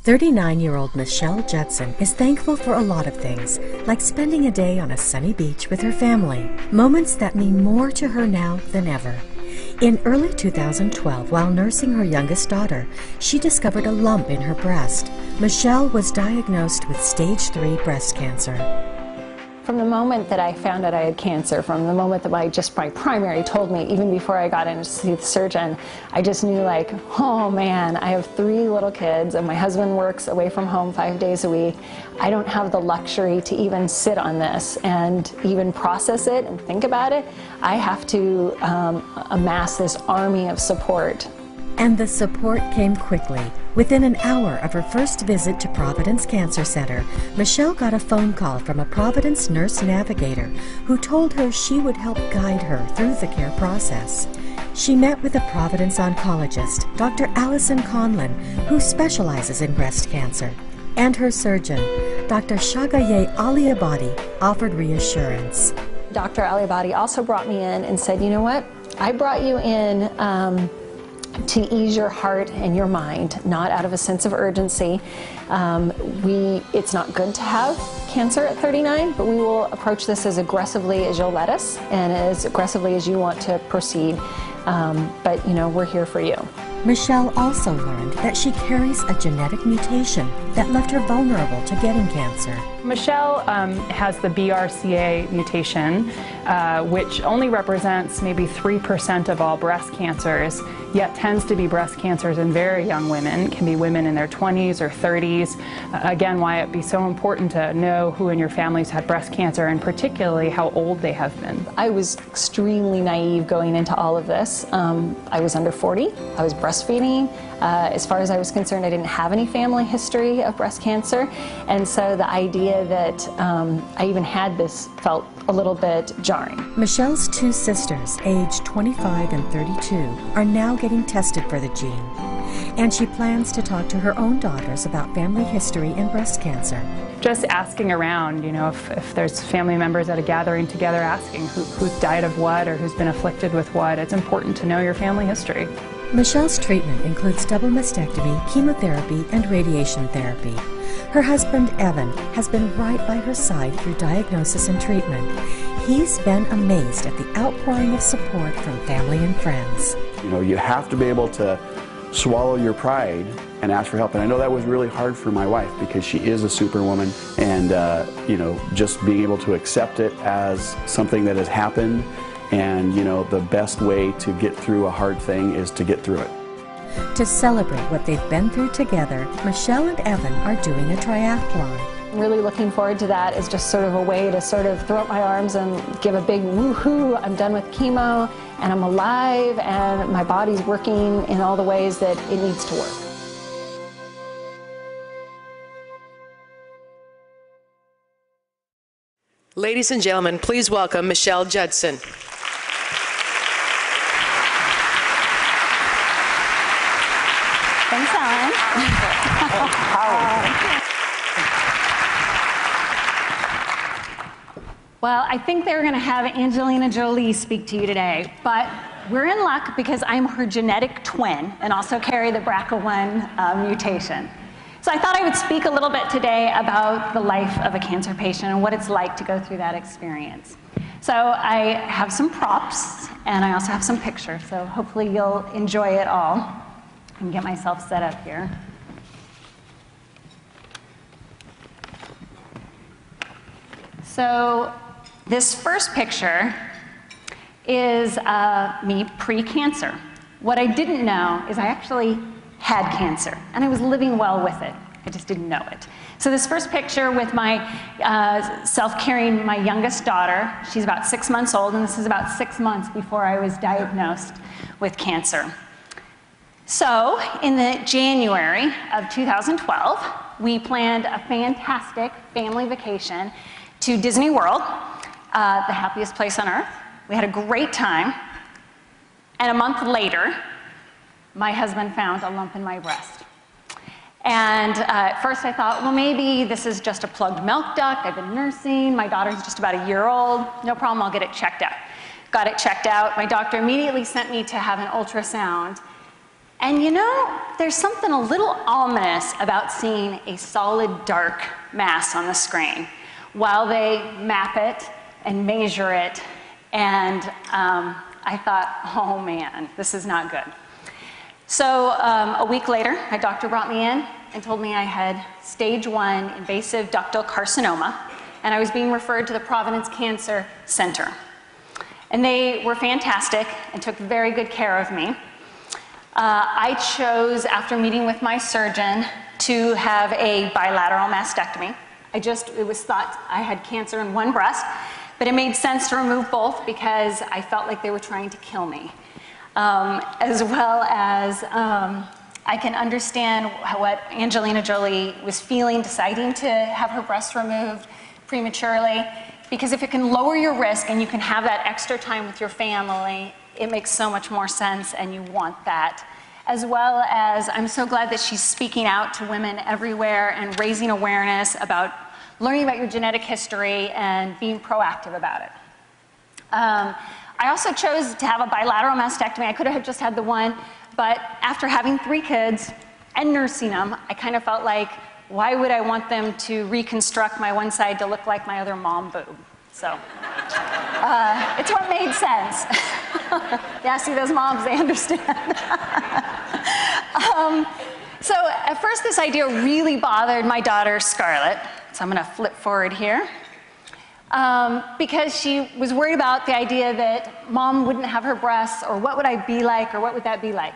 39-year-old Michelle Judson is thankful for a lot of things, like spending a day on a sunny beach with her family, moments that mean more to her now than ever. In early 2012, while nursing her youngest daughter, she discovered a lump in her breast. Michelle was diagnosed with stage 3 breast cancer. From the moment that I found out I had cancer, from the moment that my primary told me, even before I got in to see the surgeon, I just knew, like, oh man, I have 3 little kids and my husband works away from home 5 days a week. I don't have the luxury to even sit on this and even process it and think about it. I have to amass this army of support. And the support came quickly. Within an hour of her first visit to Providence Cancer Center, Michelle got a phone call from a Providence nurse navigator who told her she would help guide her through the care process. She met with a Providence oncologist, Dr. Allison Conlon, who specializes in breast cancer, and her surgeon, Dr. Shagaye Aliabadi, offered reassurance. Dr. Aliabadi also brought me in and said, you know what, I brought you in to ease your heart and your mind, not out of a sense of urgency. It's not good to have cancer at 39, but we will approach this as aggressively as you'll let us and as aggressively as you want to proceed. But, you know, we're here for you. Michelle also learned that she carries a genetic mutation that left her vulnerable to getting cancer. Michelle has the BRCA mutation, which only represents maybe 3% of all breast cancers, yet tends to be breast cancers in very young women. It can be women in their 20s or 30s. Again, why it'd be so important to know who in your families had breast cancer and particularly how old they have been. I was extremely naive going into all of this. I was under 40. I was breastfeeding. As far as I was concerned, I didn't have any family history of breast cancer, and so the idea that I even had this felt a little bit jarring. Michelle's 2 sisters, aged 25 and 32, are now getting tested for the gene, and she plans to talk to her own daughters about family history in breast cancer. Just asking around, you know, if there's family members at a gathering together, asking who's died of what or who's been afflicted with what. It's important to know your family history. Michelle's treatment includes double mastectomy, chemotherapy, and radiation therapy. Her husband, Evan, has been right by her side through diagnosis and treatment. He's been amazed at the outpouring of support from family and friends. You know, you have to be able to swallow your pride and ask for help. And I know that was really hard for my wife because she is a superwoman, and you know, just being able to accept it as something that has happened. And, you know, the best way to get through a hard thing is to get through it. To celebrate what they've been through together, Michelle and Evan are doing a triathlon. I'm really looking forward to that as just sort of a way to sort of throw up my arms and give a big woohoo. I'm done with chemo and I'm alive and my body's working in all the ways that it needs to work. Ladies and gentlemen, please welcome Michelle Judson. Thanks, Ellen. Well, I think they were going to have Angelina Jolie speak to you today, but we're in luck because I'm her genetic twin and also carry the BRCA1 mutation. So I thought I would speak a little bit today about the life of a cancer patient and what it's like to go through that experience. So I have some props and I also have some pictures, so hopefully you'll enjoy it all. I can get myself set up here. So this first picture is me pre-cancer. What I didn't know is I actually had cancer, and I was living well with it. I just didn't know it. So this first picture with my self-carrying my youngest daughter, she's about 6 months old, and this is about 6 months before I was diagnosed with cancer. So in the January of 2012, we planned a fantastic family vacation to Disney World, the happiest place on earth. We had a great time, and a month later, my husband found a lump in my breast. And at first I thought, well, maybe this is just a plugged milk duct. I've been nursing. My daughter's just about a year old. No problem, I'll get it checked out. Got it checked out. My doctor immediately sent me to have an ultrasound. And you know, there's something a little ominous about seeing a solid dark mass on the screen while they map it and measure it. And I thought, oh man, this is not good. So a week later, my doctor brought me in and told me I had stage 1 invasive ductal carcinoma, and I was being referred to the Providence Cancer Center. And they were fantastic and took very good care of me. I chose, after meeting with my surgeon, to have a bilateral mastectomy. It was thought I had cancer in one breast, but it made sense to remove both because I felt like they were trying to kill me. As well as I can understand what Angelina Jolie was feeling deciding to have her breasts removed prematurely, because if it can lower your risk and you can have that extra time with your family, it makes so much more sense and you want that. As well as I'm so glad that she's speaking out to women everywhere and raising awareness about learning about your genetic history and being proactive about it. I also chose to have a bilateral mastectomy. I could have just had the one, but after having 3 kids and nursing them, I kind of felt like, why would I want them to reconstruct my one side to look like my other mom boob? So it's what made sense. Yeah, see those moms, they understand. So at first this idea really bothered my daughter, Scarlett. So I'm gonna flip forward here. Because she was worried about the idea that mom wouldn't have her breasts, or what would I be like, or what would that be like?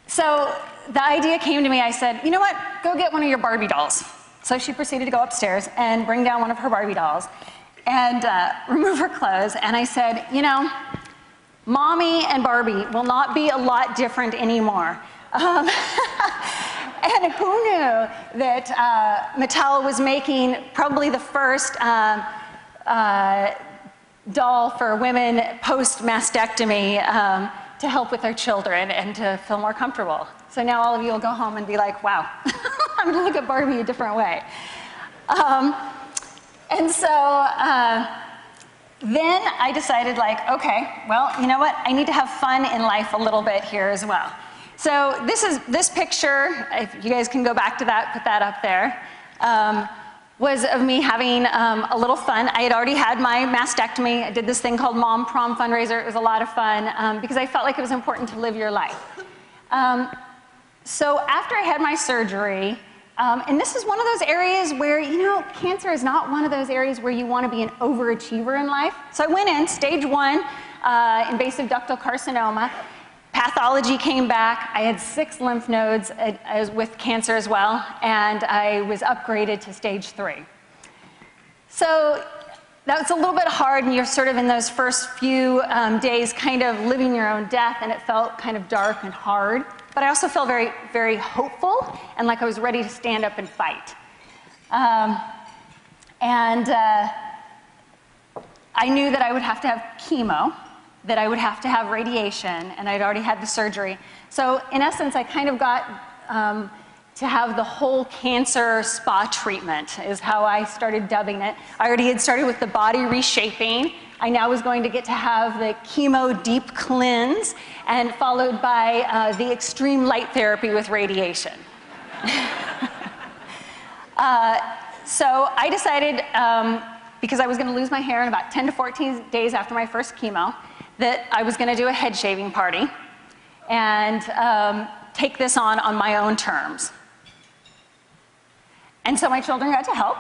So the idea came to me, I said, you know what, go get one of your Barbie dolls. So she proceeded to go upstairs and bring down one of her Barbie dolls and remove her clothes. And I said, you know, Mommy and Barbie will not be a lot different anymore. And who knew that Mattel was making probably the first doll for women post-mastectomy to help with their children and to feel more comfortable. So now all of you will go home and be like, wow, I'm gonna look at Barbie a different way. And so then I decided, like, okay, well, you know what? I need to have fun in life a little bit here as well. So this picture, if you guys can go back to that, put that up there, was of me having a little fun. I had already had my mastectomy. I did this thing called Mom Prom fundraiser. It was a lot of fun because I felt like it was important to live your life. So after I had my surgery, and this is one of those areas where, you know, cancer is not one of those areas where you want to be an overachiever in life. So I went in, stage 1, invasive ductal carcinoma. Pathology came back. I had 6 lymph nodes with cancer as well, and I was upgraded to stage 3. So that was a little bit hard, and you're sort of in those first few days kind of living your own death, and it felt kind of dark and hard. But I also felt very, very hopeful and like I was ready to stand up and fight. I knew that I would have to have chemo, that I would have to have radiation, and I'd already had the surgery. So in essence, I kind of got to have the whole cancer spa treatment, is how I started dubbing it. I already had started with the body reshaping. I now was going to get to have the chemo deep cleanse, and followed by the extreme light therapy with radiation. So I decided, because I was going to lose my hair in about 10 to 14 days after my first chemo, that I was going to do a head shaving party and take this on my own terms. And so my children got to help.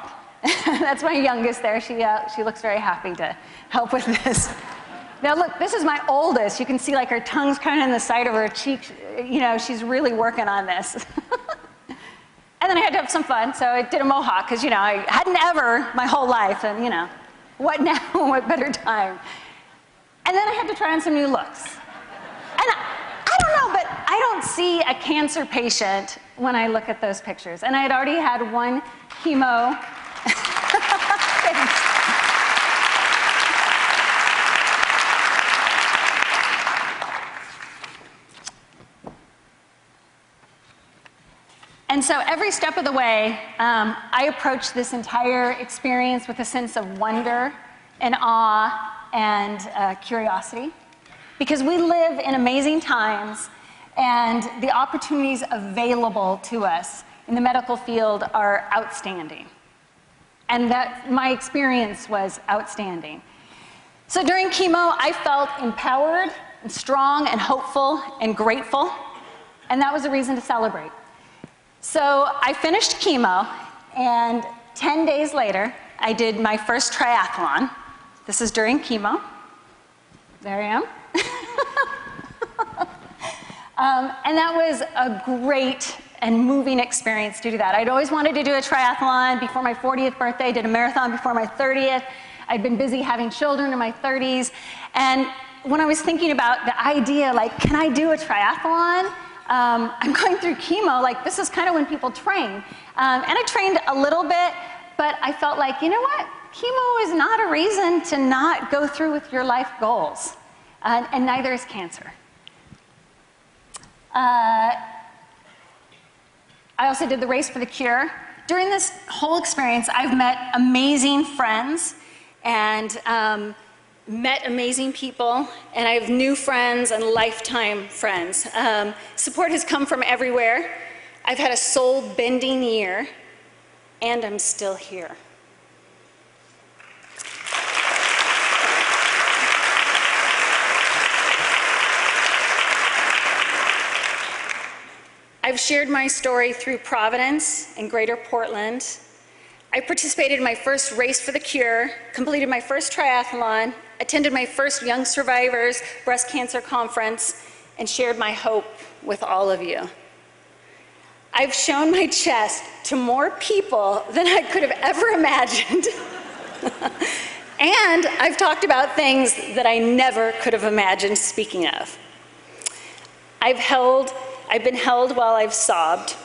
That's my youngest there. She looks very happy to help with this. Now look, this is my oldest. You can see like her tongue's kind of in the side of her cheek. You know, she's really working on this. And then I had to have some fun, so I did a mohawk, because, you know, I hadn't ever my whole life, and, you know, what now? What better time? And then I had to try on some new looks. And I don't know, but I don't see a cancer patient when I look at those pictures. And I had already had 1 chemo. And so every step of the way, I approached this entire experience with a sense of wonder and awe and curiosity, because we live in amazing times, and the opportunities available to us in the medical field are outstanding. And that my experience was outstanding. So during chemo, I felt empowered and strong and hopeful and grateful, and that was a reason to celebrate. So I finished chemo, and 10 days later, I did my first triathlon. This is during chemo. There I am. And that was a great and moving experience to do that. I'd always wanted to do a triathlon before my 40th birthday, did a marathon before my 30th. I'd been busy having children in my 30s. And when I was thinking about the idea, like, can I do a triathlon? I'm going through chemo, like, this is kind of when people train. And I trained a little bit, but I felt like, you know what? Chemo is not a reason to not go through with your life goals. And neither is cancer. I also did the Race for the Cure. During this whole experience, I've met amazing friends and met amazing people, and I have new friends and lifetime friends. Support has come from everywhere. I've had a soul-bending year, and I'm still here. I've shared my story through Providence and Greater Portland. I participated in my first Race for the Cure, completed my first triathlon, attended my first Young Survivors Breast Cancer Conference, and shared my hope with all of you. I've shown my chest to more people than I could have ever imagined. And I've talked about things that I never could have imagined speaking of. I've been held while I've sobbed,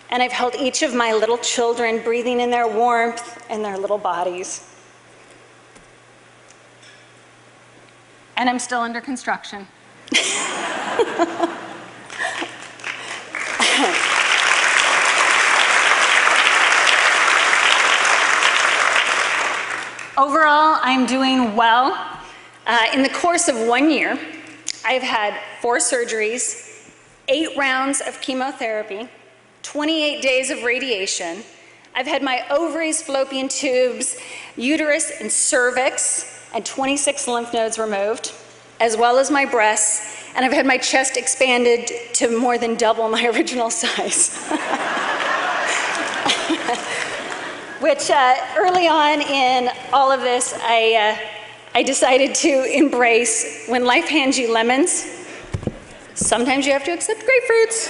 and I've held each of my little children breathing in their warmth and their little bodies. And I'm still under construction. Overall, I'm doing well. In the course of 1 year, I've had 4 surgeries, 8 rounds of chemotherapy, 28 days of radiation. I've had my ovaries, fallopian tubes, uterus, and cervix, and 26 lymph nodes removed, as well as my breasts, and I've had my chest expanded to more than double my original size. Which early on in all of this, I decided to embrace. When life hands you lemons, sometimes you have to accept grapefruits.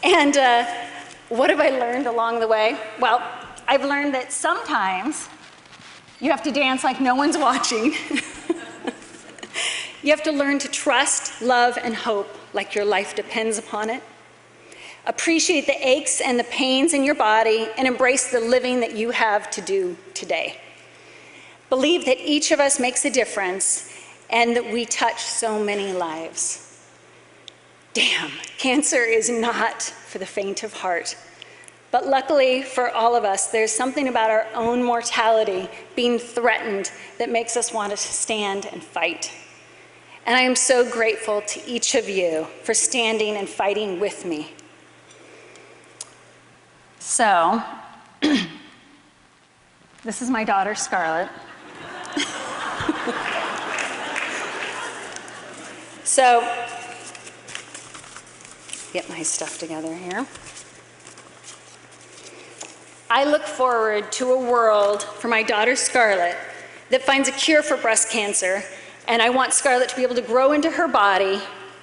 And what have I learned along the way? Well, I've learned that sometimes you have to dance like no one's watching. You have to learn to trust, love, and hope like your life depends upon it. Appreciate the aches and the pains in your body and embrace the living that you have to do today. Believe that each of us makes a difference and that we touch so many lives. Damn, cancer is not for the faint of heart. But luckily for all of us, there's something about our own mortality being threatened that makes us want to stand and fight. And I am so grateful to each of you for standing and fighting with me. So, this is my daughter, Scarlett. So, get my stuff together here. I look forward to a world for my daughter, Scarlett, that finds a cure for breast cancer, and I want Scarlett to be able to grow into her body,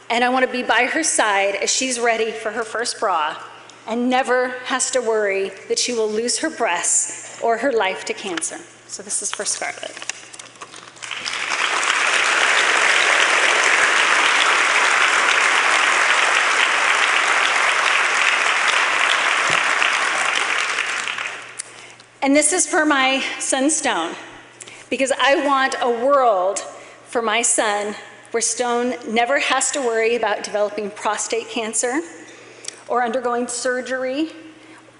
and I want to be by her side as she's ready for her first bra, and never has to worry that she will lose her breasts or her life to cancer. So this is for Scarlett. And this is for my son, Stone, because I want a world for my son where Stone never has to worry about developing prostate cancer or undergoing surgery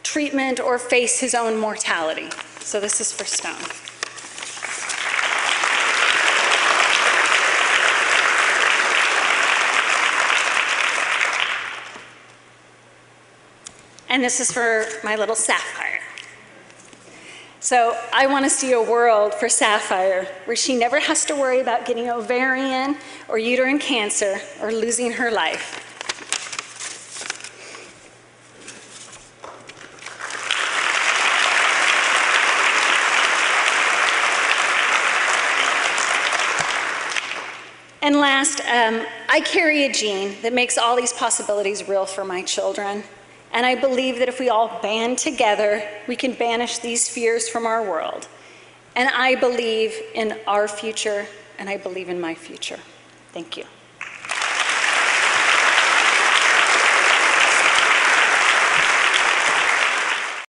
treatment or face his own mortality. So this is for Stone. And this is for my little Sapphire. So I want to see a world for Sapphire where she never has to worry about getting ovarian or uterine cancer or losing her life. And last, I carry a gene that makes all these possibilities real for my children. And I believe that if we all band together, we can banish these fears from our world. And I believe in our future, and I believe in my future. Thank you.